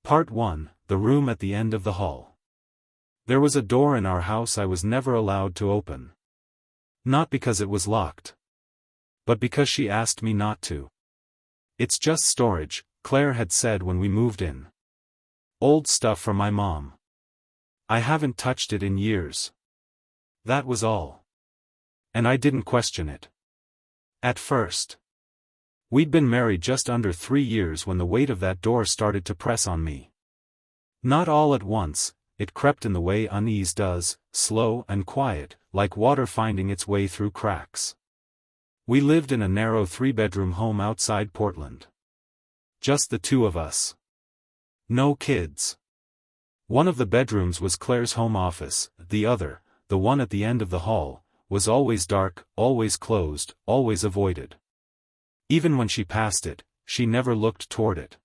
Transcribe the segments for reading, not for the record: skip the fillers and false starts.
Part 1, The Room at the End of the Hall. There was a door in our house I was never allowed to open. Not because it was locked, but because she asked me not to. "It's just storage," Claire had said when we moved in. "Old stuff from my mom. I haven't touched it in years." That was all. And I didn't question it. At first. We'd been married just under 3 years when the weight of that door started to press on me. Not all at once, it crept in the way unease does, slow and quiet, like water finding its way through cracks. We lived in a narrow 3-bedroom home outside Portland. Just the two of us. No kids. One of the bedrooms was Claire's home office, the other, the one at the end of the hall, was always dark, always closed, always avoided. Even when she passed it, she never looked toward it.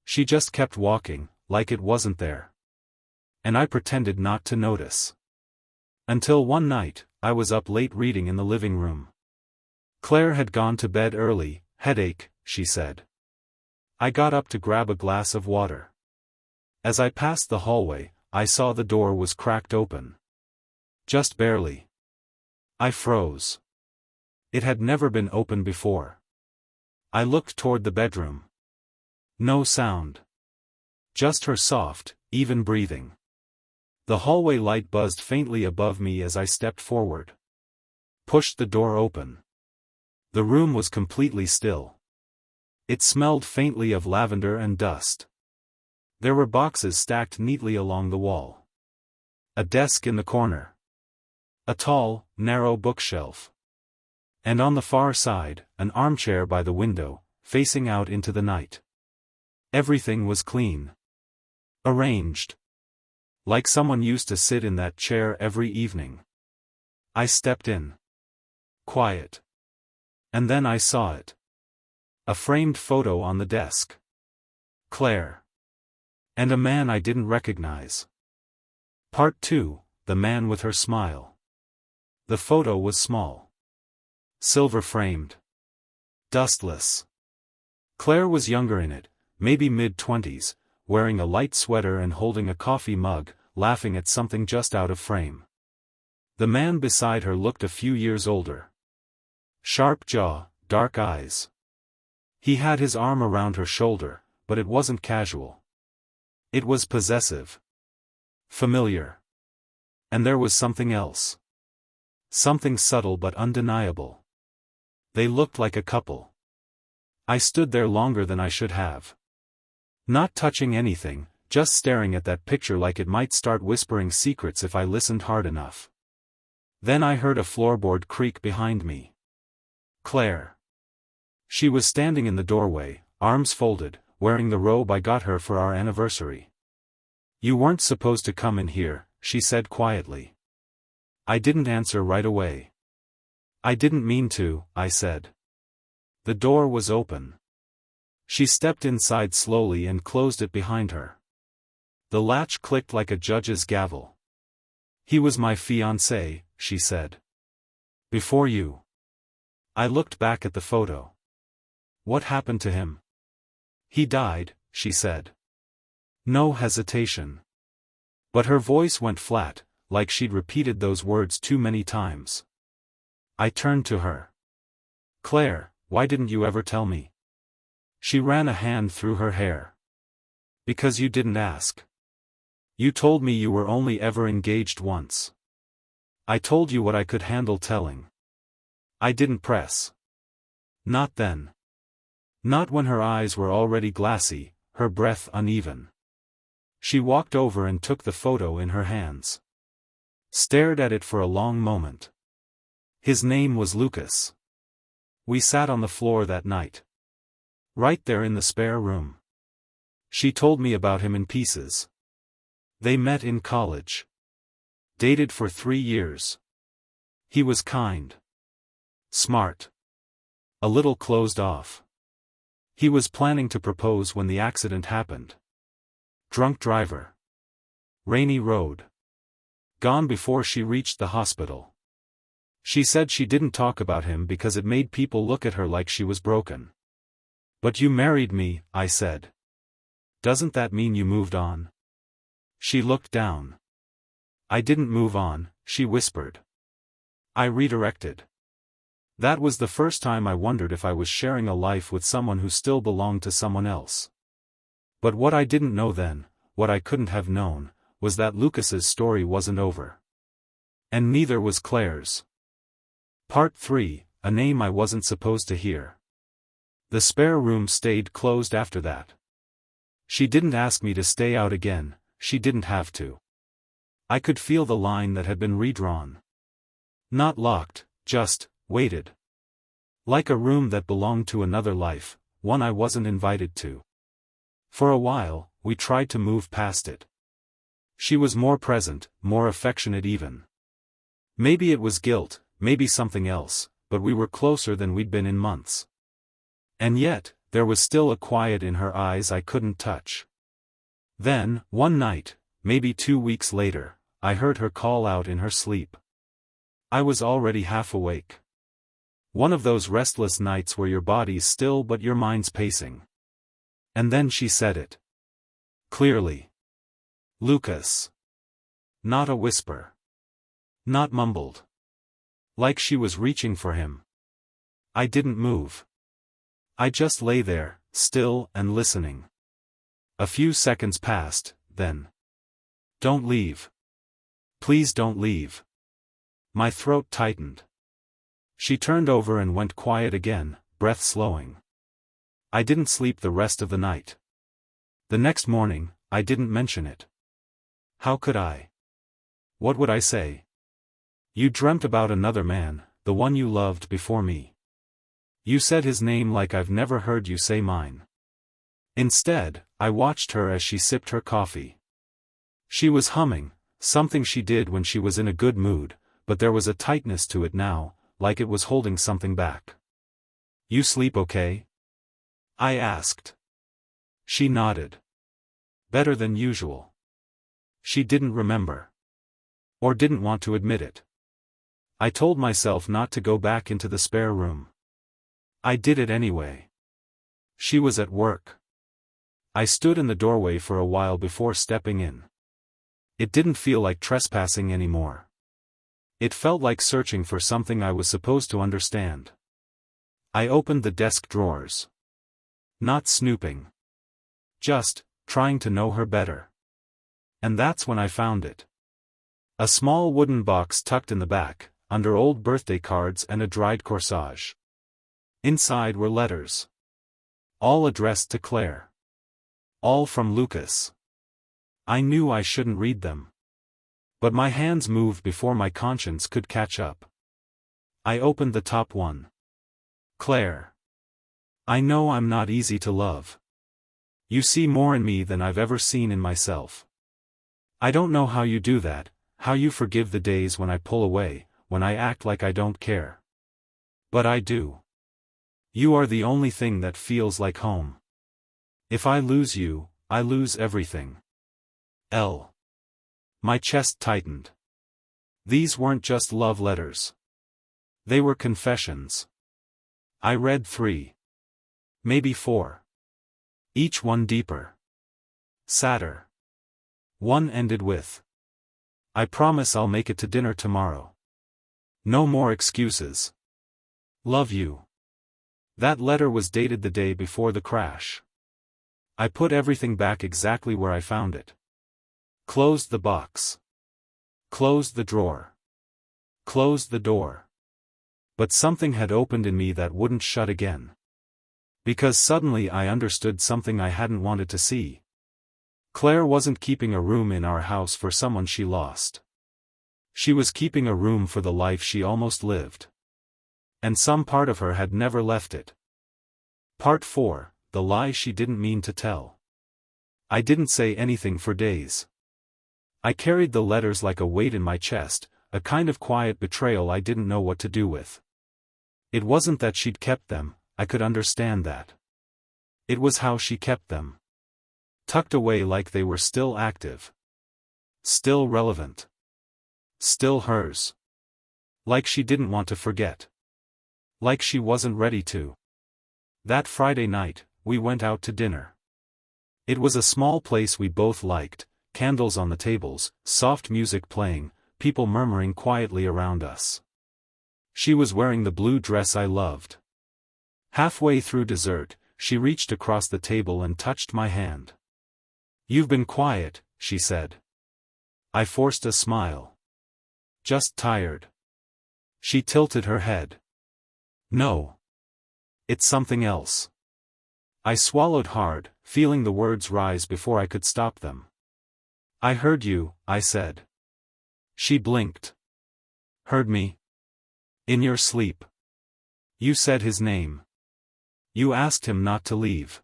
She just kept walking, like it wasn't there. And I pretended not to notice. Until one night, I was up late reading in the living room. Claire had gone to bed early, headache, she said. I got up to grab a glass of water. As I passed the hallway, I saw the door was cracked open. Just barely. I froze. It had never been open before. I looked toward the bedroom. No sound. Just her soft, even breathing. The hallway light buzzed faintly above me as I stepped forward. Pushed the door open. The room was completely still. It smelled faintly of lavender and dust. There were boxes stacked neatly along the wall. A desk in the corner. A tall, narrow bookshelf. And on the far side, an armchair by the window, facing out into the night. Everything was clean. Arranged. Like someone used to sit in that chair every evening. I stepped in. Quiet. And then I saw it. A framed photo on the desk. Claire. And a man I didn't recognize. Part 2, The Man with Her Smile. The photo was small. Silver-framed. Dustless. Claire was younger in it, maybe mid-20s, wearing a light sweater and holding a coffee mug, laughing at something just out of frame. The man beside her looked a few years older. Sharp jaw, dark eyes. He had his arm around her shoulder, but it wasn't casual. It was possessive. Familiar. And there was something else. Something subtle but undeniable. They looked like a couple. I stood there longer than I should have. Not touching anything, just staring at that picture like it might start whispering secrets if I listened hard enough. Then I heard a floorboard creak behind me. Claire. She was standing in the doorway, arms folded, wearing the robe I got her for our anniversary. "You weren't supposed to come in here," she said quietly. I didn't answer right away. "I didn't mean to," I said. The door was open. She stepped inside slowly and closed it behind her. The latch clicked like a judge's gavel. "He was my fiancé," she said. "Before you." I looked back at the photo. "What happened to him?" "He died," she said. No hesitation. But her voice went flat, like she'd repeated those words too many times. I turned to her. "Claire, why didn't you ever tell me?" She ran a hand through her hair. "Because you didn't ask. You told me you were only ever engaged once. I told you what I could handle telling. I didn't press. Not then." Not when her eyes were already glassy, her breath uneven. She walked over and took the photo in her hands. Stared at it for a long moment. His name was Lucas. We sat on the floor that night. Right there in the spare room. She told me about him in pieces. They met in college. Dated for 3 years. He was kind. Smart. A little closed off. He was planning to propose when the accident happened. Drunk driver. Rainy road. Gone before she reached the hospital. She said she didn't talk about him because it made people look at her like she was broken. "But you married me," I said. Doesn't that mean you moved on? She looked down. I didn't move on, she whispered. I redirected. That was the first time I wondered if I was sharing a life with someone who still belonged to someone else. But what I didn't know then, what I couldn't have known, was that Lucas's story wasn't over. And neither was Claire's. Part 3, a name I wasn't supposed to hear. The spare room stayed closed after that. She didn't ask me to stay out again, she didn't have to. I could feel the line that had been redrawn. Not locked, just waited. Like a room that belonged to another life, one I wasn't invited to. For a while, we tried to move past it. She was more present, more affectionate even. Maybe it was guilt, maybe something else, but we were closer than we'd been in months. And yet, there was still a quiet in her eyes I couldn't touch. Then, one night, maybe 2 weeks later, I heard her call out in her sleep. I was already half awake. One of those restless nights where your body's still but your mind's pacing. And then she said it. Clearly. Lucas. Not a whisper. Not mumbled. Like she was reaching for him. I didn't move. I just lay there, still and listening. A few seconds passed, then. Don't leave. Please don't leave. My throat tightened. She turned over and went quiet again, breath slowing. I didn't sleep the rest of the night. The next morning, I didn't mention it. How could I? What would I say? You dreamt about another man, the one you loved before me. You said his name like I've never heard you say mine. Instead, I watched her as she sipped her coffee. She was humming, something she did when she was in a good mood, but there was a tightness to it now, like it was holding something back. You sleep okay? I asked. She nodded. Better than usual. She didn't remember. Or didn't want to admit it. I told myself not to go back into the spare room. I did it anyway. She was at work. I stood in the doorway for a while before stepping in. It didn't feel like trespassing anymore. It felt like searching for something I was supposed to understand. I opened the desk drawers. Not snooping. Just trying to know her better. And that's when I found it. A small wooden box tucked in the back, under old birthday cards and a dried corsage. Inside were letters. All addressed to Claire. All from Lucas. I knew I shouldn't read them. But my hands moved before my conscience could catch up. I opened the top one. Claire. I know I'm not easy to love. You see more in me than I've ever seen in myself. I don't know how you do that, how you forgive the days when I pull away, when I act like I don't care. But I do. You are the only thing that feels like home. If I lose you, I lose everything. L. My chest tightened. These weren't just love letters. They were confessions. I read 3. Maybe 4. Each one deeper. Sadder. One ended with, I promise I'll make it to dinner tomorrow. No more excuses. Love you. That letter was dated the day before the crash. I put everything back exactly where I found it. Closed the box. Closed the drawer. Closed the door. But something had opened in me that wouldn't shut again. Because suddenly I understood something I hadn't wanted to see. Claire wasn't keeping a room in our house for someone she lost. She was keeping a room for the life she almost lived. And some part of her had never left it. Part 4, the lie she didn't mean to tell. I didn't say anything for days. I carried the letters like a weight in my chest, a kind of quiet betrayal I didn't know what to do with. It wasn't that she'd kept them, I could understand that. It was how she kept them. Tucked away like they were still active. Still relevant. Still hers. Like she didn't want to forget. Like she wasn't ready to. That Friday night, we went out to dinner. It was a small place we both liked, candles on the tables, soft music playing, people murmuring quietly around us. She was wearing the blue dress I loved. Halfway through dessert, she reached across the table and touched my hand. "You've been quiet," she said. I forced a smile. "Just tired." She tilted her head. "No. It's something else." I swallowed hard, feeling the words rise before I could stop them. "I heard you," I said. She blinked. "Heard me? In your sleep. You said his name. You asked him not to leave."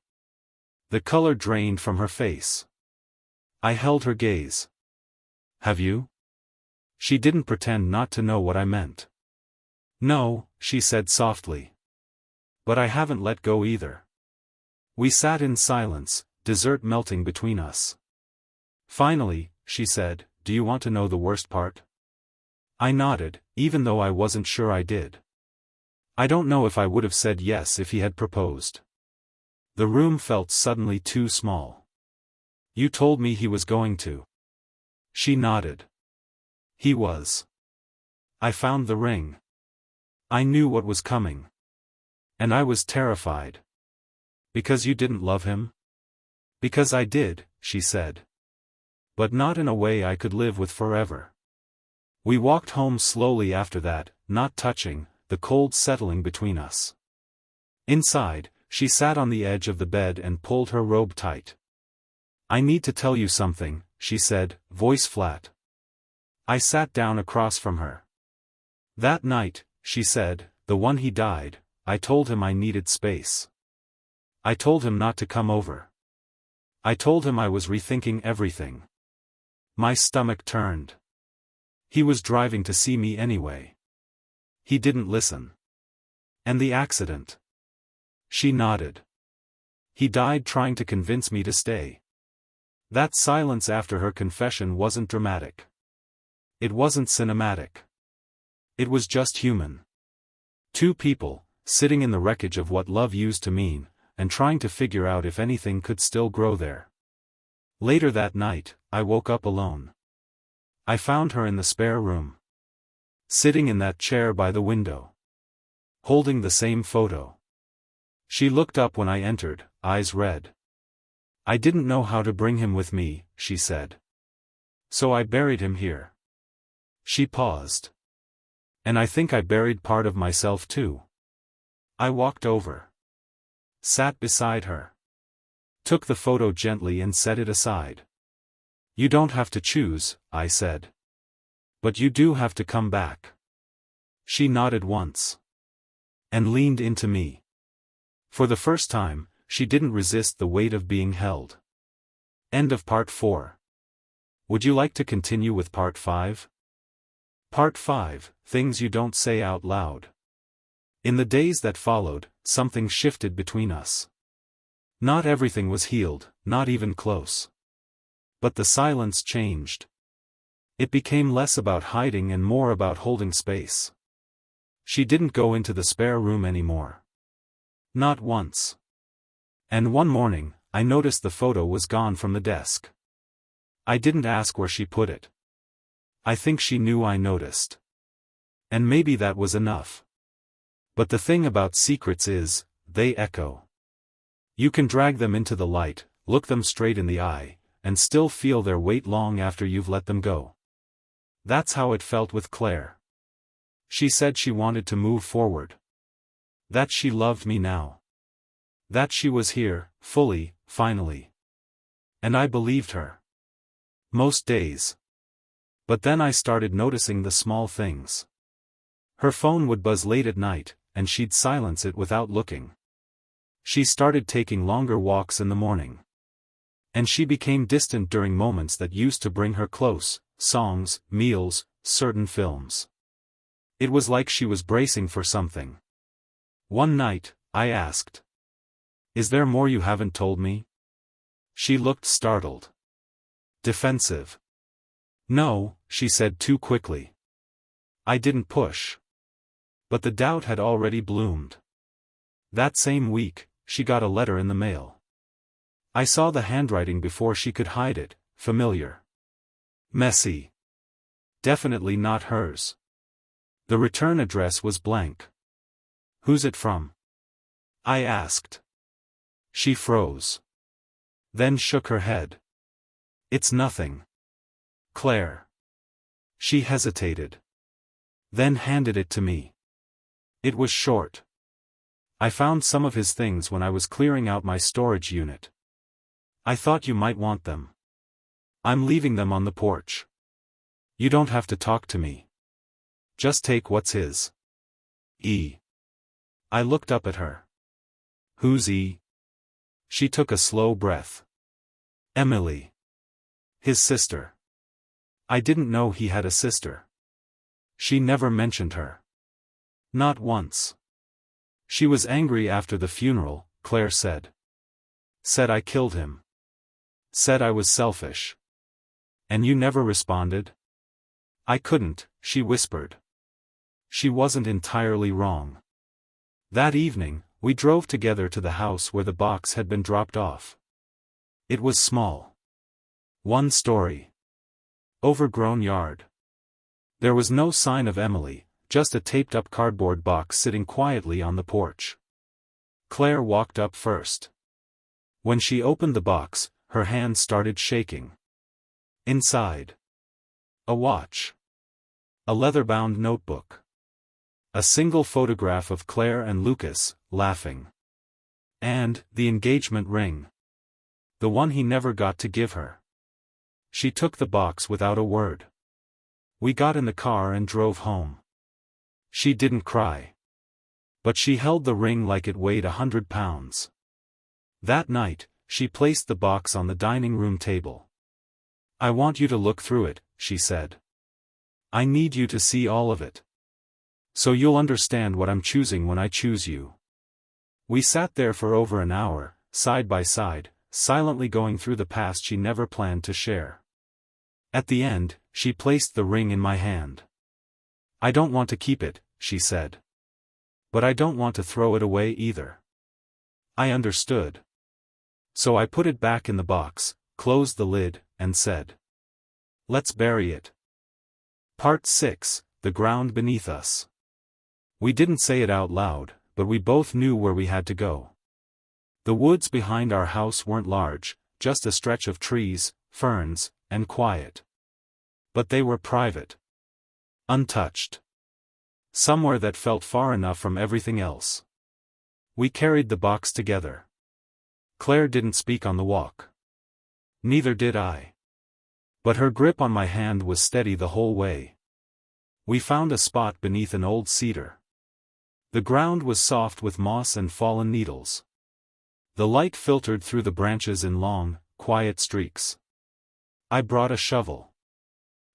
The color drained from her face. I held her gaze. "Have you?" She didn't pretend not to know what I meant. "No," she said softly. "But I haven't let go either." We sat in silence, dessert melting between us. Finally, she said, "Do you want to know the worst part?" I nodded, even though I wasn't sure I did. I don't know if I would have said yes if he had proposed. The room felt suddenly too small. "You told me he was going to." She nodded. "He was. I found the ring. I knew what was coming. And I was terrified." "Because you didn't love him?" "Because I did," she said. "But not in a way I could live with forever." We walked home slowly after that, not touching, the cold settling between us. Inside, she sat on the edge of the bed and pulled her robe tight. "I need to tell you something," she said, voice flat. I sat down across from her. "That night," she said, "the one he died, I told him I needed space. I told him not to come over. I told him I was rethinking everything." My stomach turned. He was driving to see me anyway. He didn't listen. "And the accident?" She nodded. "He died trying to convince me to stay." That silence after her confession wasn't dramatic. It wasn't cinematic. It was just human. Two people, sitting in the wreckage of what love used to mean, and trying to figure out if anything could still grow there. Later that night, I woke up alone. I found her in the spare room. Sitting in that chair by the window. Holding the same photo. She looked up when I entered, eyes red. "I didn't know how to bring him with me," she said. "So I buried him here." She paused. "And I think I buried part of myself too." I walked over. Sat beside her. Took the photo gently and set it aside. "You don't have to choose," I said. "But you do have to come back." She nodded once. And leaned into me. For the first time, she didn't resist the weight of being held. End of part 4. Would you like to continue with part 5? Part 5, Things You Don't Say Out Loud. In the days that followed, something shifted between us. Not everything was healed, not even close. But the silence changed. It became less about hiding and more about holding space. She didn't go into the spare room anymore. Not once. And one morning, I noticed the photo was gone from the desk. I didn't ask where she put it. I think she knew I noticed. And maybe that was enough. But the thing about secrets is, they echo. You can drag them into the light, look them straight in the eye, and still feel their weight long after you've let them go. That's how it felt with Claire. She said she wanted to move forward. That she loved me now. That she was here, fully, finally. And I believed her. Most days. But then I started noticing the small things. Her phone would buzz late at night, and she'd silence it without looking. She started taking longer walks in the morning. And she became distant during moments that used to bring her close, songs, meals, certain films. It was like she was bracing for something. One night, I asked, "Is there more you haven't told me?" She looked startled. Defensive. "No," she said too quickly. I didn't push. But the doubt had already bloomed. That same week, she got a letter in the mail. I saw the handwriting before she could hide it, familiar. Messy. Definitely not hers. The return address was blank. Who's it from? I asked. She froze. Then shook her head. It's nothing. Claire. She hesitated. Then handed it to me. It was short. I found some of his things when I was clearing out my storage unit. I thought you might want them. I'm leaving them on the porch. You don't have to talk to me. Just take what's his. E. I looked up at her. Who's E? She took a slow breath. Emily. His sister. I didn't know he had a sister. She never mentioned her. Not once. She was angry after the funeral, Claire said. Said I killed him. Said I was selfish. And you never responded? I couldn't, she whispered. She wasn't entirely wrong. That evening, we drove together to the house where the box had been dropped off. It was small. 1 story. Overgrown yard. There was no sign of Emily, just a taped-up cardboard box sitting quietly on the porch. Claire walked up first. When she opened the box, her hands started shaking. Inside. A watch. A leather-bound notebook. A single photograph of Claire and Lucas, laughing. And the engagement ring. The one he never got to give her. She took the box without a word. We got in the car and drove home. She didn't cry. But she held the ring like it weighed 100 pounds. That night, she placed the box on the dining room table. I want you to look through it, she said. I need you to see all of it. So you'll understand what I'm choosing when I choose you. We sat there for over an hour, side by side, silently going through the past she never planned to share. At the end, she placed the ring in my hand. I don't want to keep it, she said. But I don't want to throw it away either. I understood. So I put it back in the box, closed the lid, and said, let's bury it. Part 6, The Ground Beneath Us. We didn't say it out loud, but we both knew where we had to go. The woods behind our house weren't large, just a stretch of trees, ferns, and quiet. But they were private. Untouched. Somewhere that felt far enough from everything else. We carried the box together. Claire didn't speak on the walk. Neither did I. But her grip on my hand was steady the whole way. We found a spot beneath an old cedar. The ground was soft with moss and fallen needles. The light filtered through the branches in long, quiet streaks. I brought a shovel.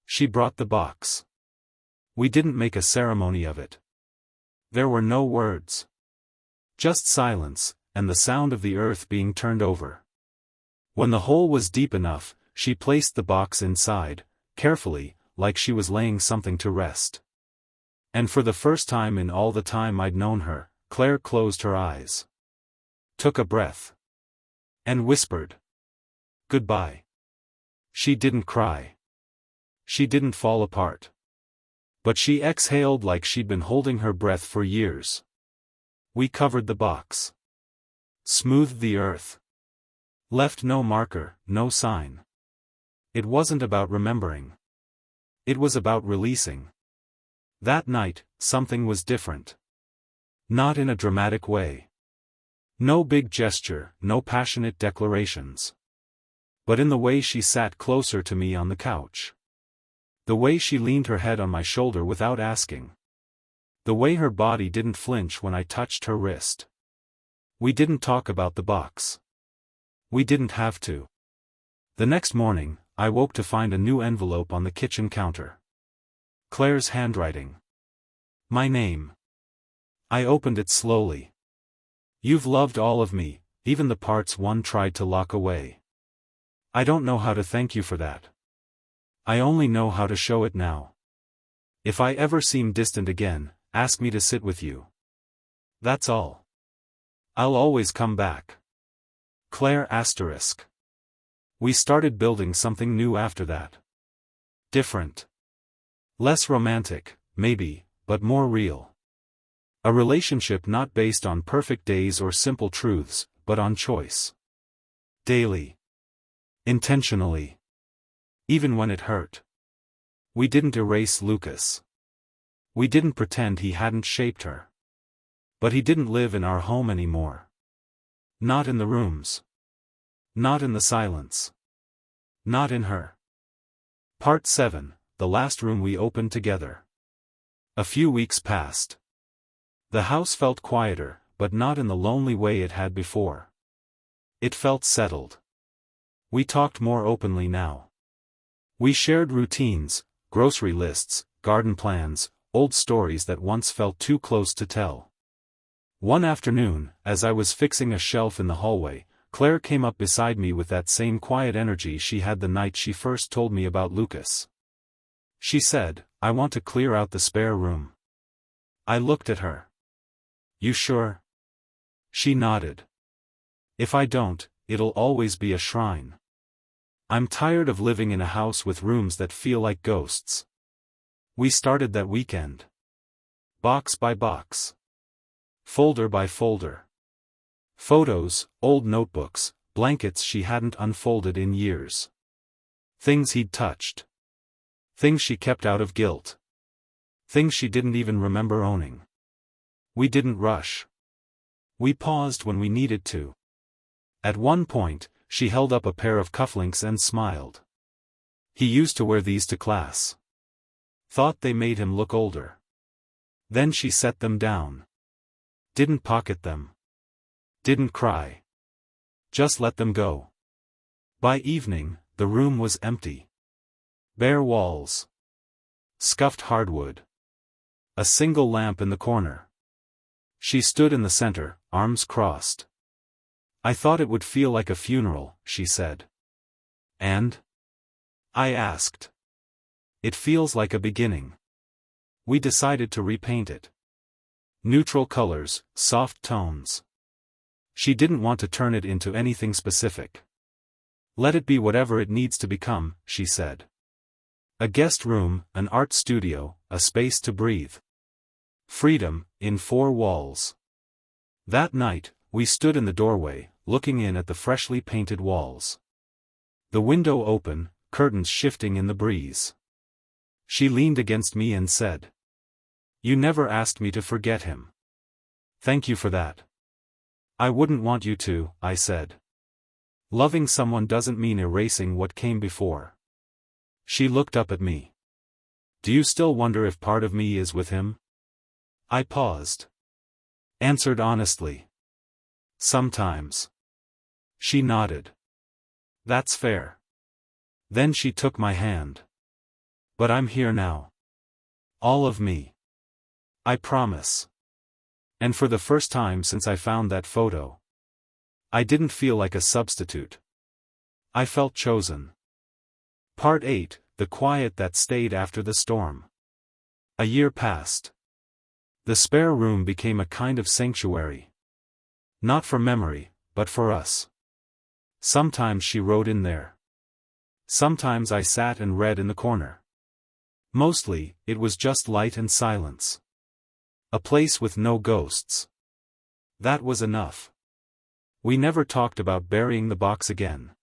She brought the box. We didn't make a ceremony of it. There were no words. Just silence, and the sound of the earth being turned over. When the hole was deep enough, she placed the box inside, carefully, like she was laying something to rest. And for the first time in all the time I'd known her, Claire closed her eyes. Took a breath. And whispered. Goodbye. She didn't cry. She didn't fall apart. But she exhaled like she'd been holding her breath for years. We covered the box. Smoothed the earth. Left no marker, no sign. It wasn't about remembering. It was about releasing. That night, something was different. Not in a dramatic way. No big gesture, no passionate declarations. But in the way she sat closer to me on the couch. The way she leaned her head on my shoulder without asking. The way her body didn't flinch when I touched her wrist. We didn't talk about the box. We didn't have to. The next morning, I woke to find a new envelope on the kitchen counter. Claire's handwriting. My name. I opened it slowly. You've loved all of me, even the parts one tried to lock away. I don't know how to thank you for that. I only know how to show it now. If I ever seem distant again, ask me to sit with you. That's all. I'll always come back. Claire asterisk. We started building something new after that. Different. Less romantic, maybe, but more real. A relationship not based on perfect days or simple truths, but on choice. Daily. Intentionally. Even when it hurt. We didn't erase Lucas. We didn't pretend he hadn't shaped her. But he didn't live in our home anymore. Not in the rooms. Not in the silence. Not in her. Part 7, the last room we opened together. A few weeks passed. The house felt quieter, but not in the lonely way it had before. It felt settled. We talked more openly now. We shared routines, grocery lists, garden plans, old stories that once felt too close to tell. One afternoon, as I was fixing a shelf in the hallway, Claire came up beside me with that same quiet energy she had the night she first told me about Lucas. She said, "I want to clear out the spare room." I looked at her. "You sure?" She nodded. "If I don't, it'll always be a shrine. I'm tired of living in a house with rooms that feel like ghosts." We started that weekend. Box by box. Folder by folder. Photos, old notebooks, blankets she hadn't unfolded in years. Things he'd touched. Things she kept out of guilt. Things she didn't even remember owning. We didn't rush. We paused when we needed to. At one point, she held up a pair of cufflinks and smiled. "He used to wear these to class. Thought they made him look older." Then she set them down. Didn't pocket them. Didn't cry. Just let them go. By evening, the room was empty. Bare walls. Scuffed hardwood. A single lamp in the corner. She stood in the center, arms crossed. "I thought it would feel like a funeral," she said. "And?" I asked. "It feels like a beginning." We decided to repaint it. Neutral colors, soft tones. She didn't want to turn it into anything specific. "Let it be whatever it needs to become," she said. A guest room, an art studio, a space to breathe. Freedom, in 4 walls. That night, we stood in the doorway, looking in at the freshly painted walls. The window open, curtains shifting in the breeze. She leaned against me and said, "You never asked me to forget him. Thank you for that." "I wouldn't want you to," I said. "Loving someone doesn't mean erasing what came before." She looked up at me. "Do you still wonder if part of me is with him?" I paused. Answered honestly. "Sometimes." She nodded. "That's fair." Then she took my hand. "But I'm here now. All of me. I promise." And for the first time since I found that photo, I didn't feel like a substitute. I felt chosen. Part 8, the quiet that stayed after the storm. A year passed. The spare room became a kind of sanctuary. Not for memory, but for us. Sometimes she wrote in there. Sometimes I sat and read in the corner. Mostly, it was just light and silence. A place with no ghosts. That was enough. We never talked about burying the box again.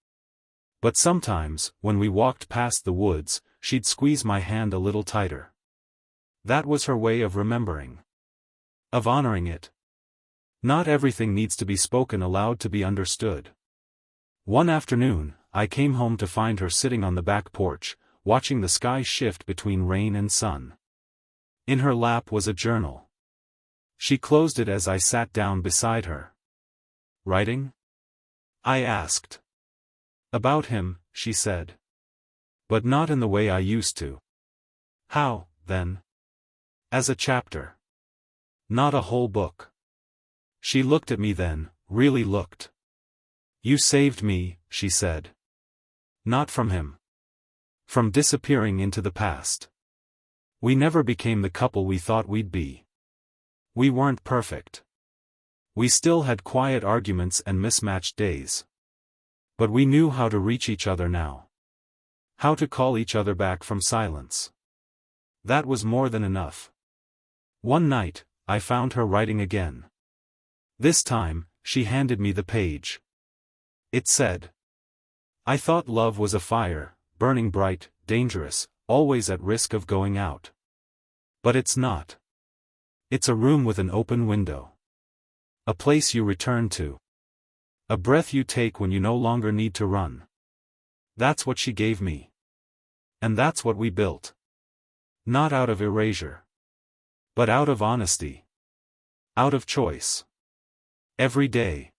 But sometimes, when we walked past the woods, she'd squeeze my hand a little tighter. That was her way of remembering. Of honoring it. Not everything needs to be spoken aloud to be understood. One afternoon, I came home to find her sitting on the back porch, watching the sky shift between rain and sun. In her lap was a journal. She closed it as I sat down beside her. "Writing?" I asked. "About him," she said. "But not in the way I used to." "How, then?" "As a chapter. Not a whole book." She looked at me then, really looked. "You saved me," she said. "Not from him. From disappearing into the past. We never became the couple we thought we'd be. We weren't perfect. We still had quiet arguments and mismatched days. But we knew how to reach each other now. How to call each other back from silence. That was more than enough. One night, I found her writing again. This time, she handed me the page. It said, "I thought love was a fire, burning bright, dangerous, always at risk of going out. But it's not. It's a room with an open window. A place you return to. A breath you take when you no longer need to run." That's what she gave me. And that's what we built. Not out of erasure. But out of honesty. Out of choice. Every day.